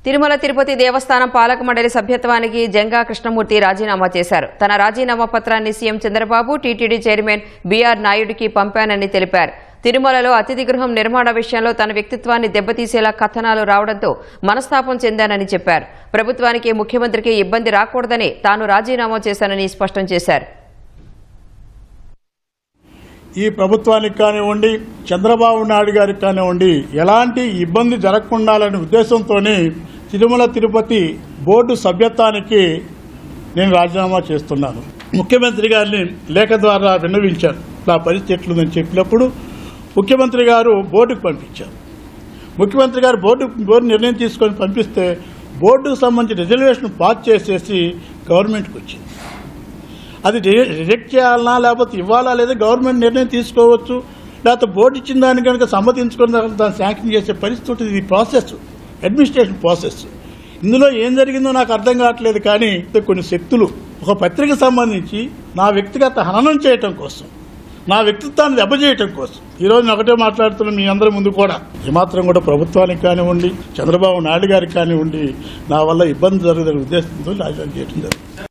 తిరుమల తిరుపతి దేవస్థానం పాలక మండలి సభ్యత్వానికి జంగా కృష్ణమూర్తి రాజీనామా చేశారు. తన రాజీనామా పత్రాన్ని CM Chandrababu, TTD chairman BR నాయుడుకి పంపానని తెలిపారు. తిరుమలలో అతిథి గృహం నిర్మాణ విషయంలో తన వ్యక్తిత్వాన్ని దెబ్బతీసేలా కథనాలు రావడంతో మనస్తాపం చెందానని చెప్పారు. ప్రభుత్వానికి, ముఖ్యమంత్రికి ఇబ్బంది రాకూడదని తాను రాజీనామా చేశానని స్పష్టం చేశారు. ఈ ప్రభుత్వానికి కానివ్వండి, చంద్రబాబు నాయుడు గారికి కానివ్వండి, ఎలాంటి ఇబ్బంది జరగకుండాలనే ఉద్దేశంతోనే తిరుమల తిరుపతి బోర్డు సభ్యత్వానికి నేను రాజీనామా చేస్తున్నాను. ముఖ్యమంత్రి గారిని లేఖ ద్వారా విన్నవించాను. నా పరిస్థితి ఎట్లుందని చెప్పినప్పుడు ముఖ్యమంత్రి గారు బోర్డుకు పంపించారు. ముఖ్యమంత్రి గారు బోర్డు నిర్ణయం తీసుకొని పంపిస్తే బోర్డుకు సంబంధించిన రిజర్వేషన్ పాస్ చేసేసి గవర్నమెంట్కి వచ్చింది. అది రిజెక్ట్ చేయాలన్నా లేకపోతే ఇవ్వాలా లేదా గవర్నమెంట్ నిర్ణయం తీసుకోవచ్చు, లేకపోతే బోర్డు ఇచ్చిన దాన్ని కనుక సమ్మతించుకుని దాన్ని శాంక్షన్ చేసే పరిస్థితి. ఇది ప్రాసెస్, అడ్మినిస్ట్రేషన్ ప్రాసెస్. ఇందులో ఏం జరిగిందో నాకు అర్థం కావట్లేదు. కానీ కొన్ని శక్తులు ఒక పత్రిక సంబంధించి నా వ్యక్తిగత హననం చేయటం కోసం, నా వ్యక్తిత్వాన్ని దెబ్బచేయటం కోసం ఈరోజు నేను ఒకటే మాట్లాడుతున్నా మీ అందరి ముందు కూడా. ఏమాత్రం కూడా ప్రభుత్వానికి కానివ్వండి, చంద్రబాబు నాయుడు గారికి కానివ్వండి, నా వల్ల ఇబ్బంది జరగదనే ఉద్దేశంతో రాజీనామా చేయడం జరుగుతుంది.